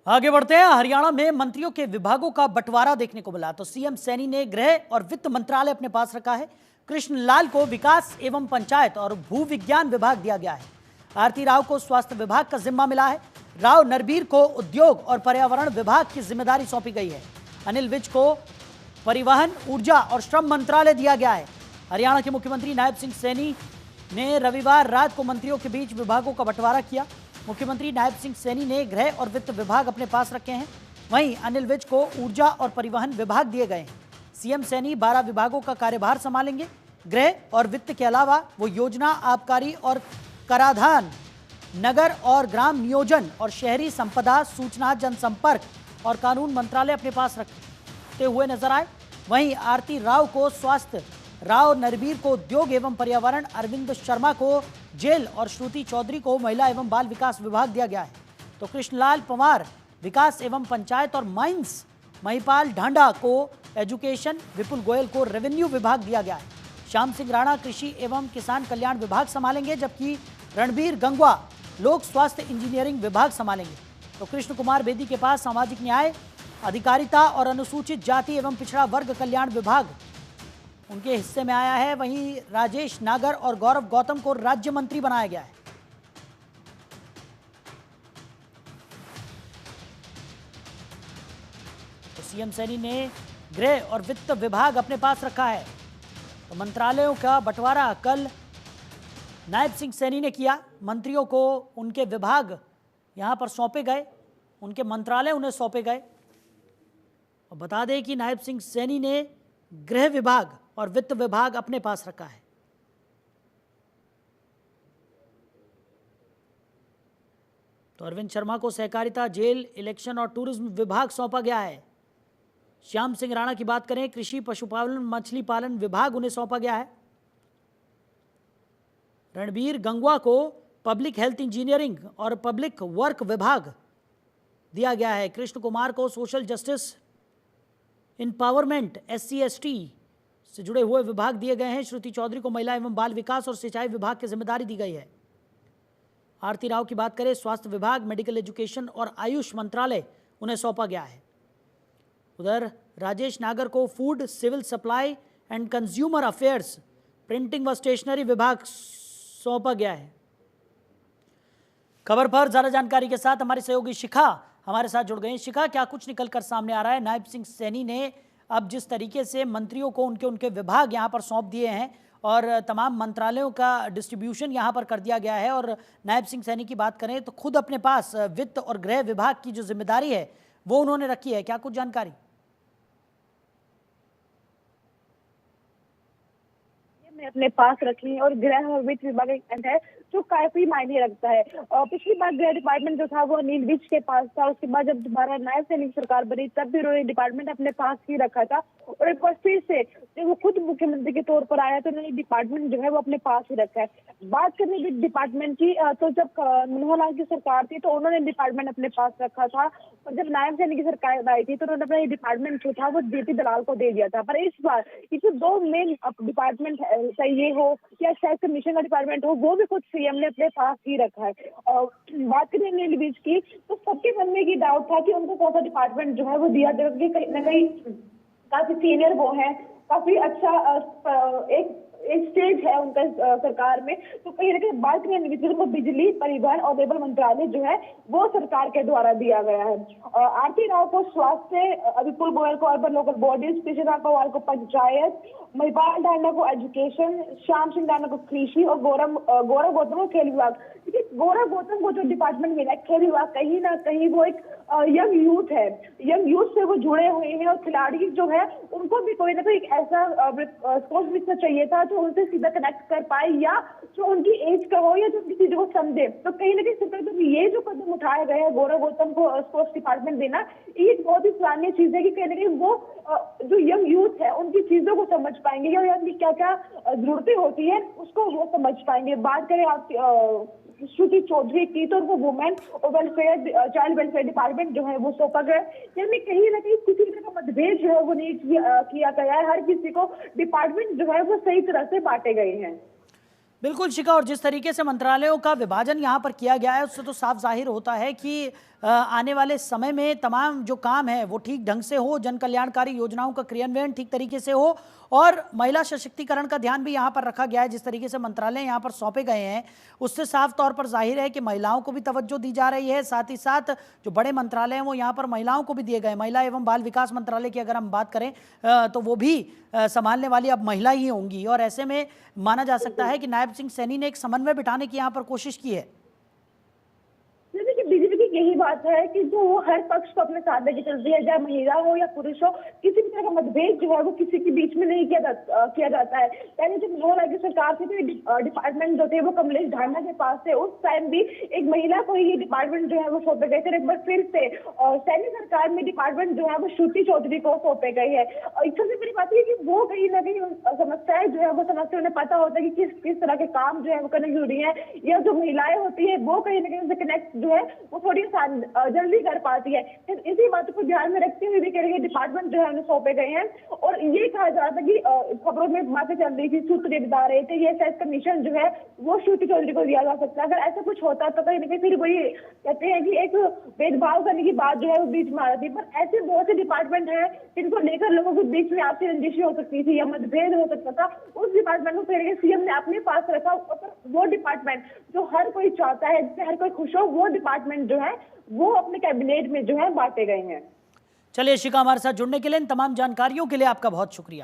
आगे बढ़ते हैं। हरियाणा में मंत्रियों के विभागों का बंटवारा देखने को मिला तो सीएम सैनी ने गृह और वित्त मंत्रालय अपने पास रखा है। कृष्ण लाल को विकास एवं पंचायत और भू विज्ञान विभाग दिया गया है। आरती राव को स्वास्थ्य विभाग का जिम्मा मिला है। राव नरबीर को उद्योग और पर्यावरण विभाग की जिम्मेदारी सौंपी गई है। अनिल विज को परिवहन, ऊर्जा और श्रम मंत्रालय दिया गया है। हरियाणा के मुख्यमंत्री नायब सिंह सैनी ने रविवार रात को मंत्रियों के बीच विभागों का बंटवारा किया। मुख्यमंत्री नायब सिंह सैनी ने गृह और वित्त विभाग अपने पास रखे हैं। वहीं अनिल विज को ऊर्जा और परिवहन विभाग दिए गए हैं। सीएम सैनी 12 विभागों का कार्यभार संभालेंगे। गृह और वित्त के अलावा वो योजना, आबकारी और कराधान, नगर और ग्राम नियोजन और शहरी संपदा, सूचना, जनसंपर्क और कानून मंत्रालय अपने पास रखते हुए नजर आए। वहीं आरती राव को स्वास्थ्य, राव नरबीर को उद्योग एवं पर्यावरण, अरविंद शर्मा को जेल और श्रुति चौधरी को महिला एवं बाल विकास विभाग दिया गया है। तो कृष्णलाल पंवार विकास एवं पंचायत और माइंस, महिपाल ढांडा को एजुकेशन, विपुल गोयल को रेवेन्यू विभाग दिया गया है। श्याम सिंह राणा कृषि एवं किसान कल्याण विभाग संभालेंगे, जबकि रणबीर गंगवा लोक स्वास्थ्य इंजीनियरिंग विभाग संभालेंगे। तो कृष्ण कुमार बेदी के पास सामाजिक न्याय, अधिकारिता और अनुसूचित जाति एवं पिछड़ा वर्ग कल्याण विभाग उनके हिस्से में आया है। वहीं राजेश नागर और गौरव गौतम को राज्य मंत्री बनाया गया है। तो सीएम सैनी ने गृह और वित्त विभाग अपने पास रखा है। तो मंत्रालयों का बंटवारा कल नायब सिंह सैनी ने किया। मंत्रियों को उनके विभाग यहां पर सौंपे गए, उनके मंत्रालय उन्हें सौंपे गए। और बता दें कि नायब सिंह सैनी ने गृह विभाग और वित्त विभाग अपने पास रखा है। तो अरविंद शर्मा को सहकारिता, जेल, इलेक्शन और टूरिज्म विभाग सौंपा गया है। श्याम सिंह राणा की बात करें, कृषि, पशुपालन, मछली पालन विभाग उन्हें सौंपा गया है। रणबीर गंगवा को पब्लिक हेल्थ इंजीनियरिंग और पब्लिक वर्क विभाग दिया गया है। कृष्ण कुमार को सोशल जस्टिस, इम्पावरमेंट, SC/ST से जुड़े हुए विभाग दिए गए हैं। श्रुति चौधरी को महिला एवं बाल विकास और सिंचाई विभाग की जिम्मेदारी दी गई है। आरती राव की बात करें, स्वास्थ्य विभाग, मेडिकल एजुकेशन और आयुष मंत्रालय उन्हें सौंपा गया है। उधर राजेश नागर को food, civil supply and consumer affairs, printing व स्टेशनरी विभाग सौंपा गया है। खबर पर ज्यादा जानकारी के साथ हमारी सहयोगी शिखा हमारे साथ जुड़ गई। शिखा, क्या कुछ निकलकर सामने आ रहा है? नायब सिंह सैनी ने अब जिस तरीके से मंत्रियों को उनके विभाग यहां पर सौंप दिए हैं और तमाम मंत्रालयों का डिस्ट्रीब्यूशन यहां पर कर दिया गया है, और नायब सिंह सैनी की बात करें तो खुद अपने पास वित्त और गृह विभाग की जो जिम्मेदारी है वो उन्होंने रखी है। क्या कुछ जानकारी? में अपने पास रखी है और गृह और वित्त विभाग एक है जो काफी मायने रखता है। पिछली बार गृह डिपार्टमेंट जो था वो अनिल विज के पास था। उसके बाद जब दोबारा नायब सैनी सरकार बनी तब भी उन्होंने डिपार्टमेंट अपने पास ही रखा था, और एक बार फिर से जब वो खुद मुख्यमंत्री के तौर पर आया तो उन्होंने डिपार्टमेंट जो है वो अपने पास ही रखा है। बात करें वित्त डिपार्टमेंट की तो जब मनोहर लाल की सरकार थी तो उन्होंने डिपार्टमेंट अपने पास रखा था, और जब नायब सैनी की सरकार आई थी तो उन्होंने अपना डिपार्टमेंट जो था वो जेपी दलाल को दे दिया था। पर इस बार इसे दो मेन डिपार्टमेंट चाहिए हो या शायद कमीशन का डिपार्टमेंट हो, वो भी कुछ सीएम ने अपने पास ही रखा है। और बात करें अनिल विज की तो सबके मन में ये डाउट था कि उनको कौन सा डिपार्टमेंट जो है वो दिया जाए, क्योंकि कहीं ना कहीं काफी सीनियर वो है, काफी अच्छा एक स्टेज है उनका सरकार में। तो कहीं ना कहीं बात करें को बिजली, परिवहन और लेबर मंत्रालय जो है वो सरकार के द्वारा दिया गया है। आरती राव को स्वास्थ्य, विपुल गोयल को urban local bodies, Krishanlal Panwar को पंचायत, महिपाल ढांडा को एजुकेशन, श्याम सिंह राणा को कृषि और गौरव गौतम को खेल विभाग। गौरव गौतम को जो डिपार्टमेंट मिला है खेल विभाग, कहीं ना कहीं वो एक यंग यूथ है, यंग यूथ से वो जुड़े हुए हैं, और खिलाड़ी जो है उनको भी कोई ना कोई एक ऐसा स्पोर्ट्स मिनिस्टर चाहिए था जो उनसे सीधा कनेक्ट कर पाए या जो उनकी एज का हो या जो उनकी चीजों को समझे। तो कहीं ना कहीं सरकार ये जो कदम उठाया गया है गौरव गौतम को स्पोर्ट्स डिपार्टमेंट देना, ये बहुत ही सराहनीय चीज है कि कहीं ना कहीं वो जो यंग यूथ है उनकी चीजों को समझ पाएंगे या उनकी क्या क्या जरूरतें होती है उसको वो समझ पाएंगे। बात करें आप श्रुति चौधरी की तो उनको वुमेन और वेलफेयर, चाइल्ड वेलफेयर डिपार्टमेंट जो है वो सौंपा गया। यानी कहीं ना कहीं किसी तरह का मतभेद जो है वो नहीं किया गया है, हर किसी को डिपार्टमेंट जो है वो सही तरह से बांटे गए हैं। बिल्कुल शिखा, और जिस तरीके से मंत्रालयों का विभाजन यहाँ पर किया गया है उससे तो साफ जाहिर होता है कि आने वाले समय में तमाम जो काम है वो ठीक ढंग से हो, जन कल्याणकारी योजनाओं का क्रियान्वयन ठीक तरीके से हो और महिला सशक्तिकरण का ध्यान भी यहाँ पर रखा गया है। जिस तरीके से मंत्रालय यहाँ पर सौंपे गए हैं उससे साफ तौर पर जाहिर है कि महिलाओं को भी तवज्जो दी जा रही है। साथ ही साथ जो बड़े मंत्रालय हैं वो यहाँ पर महिलाओं को भी दिए गए। महिला एवं बाल विकास मंत्रालय की अगर हम बात करें तो वो भी संभालने वाली अब महिला ही होंगी और ऐसे में माना जा सकता है कि नायब सिंह सैनी ने एक समन्वय बिठाने की यहाँ पर कोशिश की है। बीजेपी की यही बात है कि जो वो हर पक्ष को अपने साथ लेके चलती है, चाहे महिला हो या पुरुष हो, किसी भी तरह का मतभेद जो है वो किसी के बीच में नहीं किया जाता है। यानी जब मनोहर लाल की सरकार थी तो डिपार्टमेंट जो थे वो कमलेश ढांडा के पास थे, उस टाइम भी एक महिला को ही डिपार्टमेंट जो है वो सौंपे गए थे। एक बार फिर से और सैनी सरकार में डिपार्टमेंट जो है वो श्रुति चौधरी को सौंपे गए है। और एक सबसे बड़ी बात है कि वो कहीं ना कहीं समस्याएं जो है वो समस्या उन्हें पता होता है कि किस तरह के काम जो है वो करना जरूरी है, या जो महिलाएं होती है वो कहीं ना कहीं उनसे कनेक्ट जो है वो थोड़ी जल्दी कर पाती है। तो इसी बात को ध्यान में रखते हुए भी करेंगे डिपार्टमेंट जो है उन्हें सौंपे गए हैं। और ये कहा जा रहा था कि खबरों में बातें चल रही थी, सूत्र बता रहे थे ये शायद कमीशन जो है वो श्रुति चौधरी को दिया जा सकता है। अगर ऐसा कुछ होता तो कहीं ना कहीं फिर वही कहते हैं कि एक भेदभाव करने की बात जो है वो बीच में आ रही थी। पर ऐसे बहुत से डिपार्टमेंट है जिनको लेकर लोगों के बीच में आपसी रंजिशी हो सकती थी या मतभेद हो सकता था, उस डिपार्टमेंट को फिर सीएम ने अपने पास रखा। वो डिपार्टमेंट जो हर कोई चाहता है, जिससे हर कोई खुश हो, वो डिपार्टमेंट जो है वो अपने कैबिनेट में जो है बांटे गए हैं। चलिए शिखा, हमारे साथ जुड़ने के लिए, इन तमाम जानकारियों के लिए आपका बहुत शुक्रिया।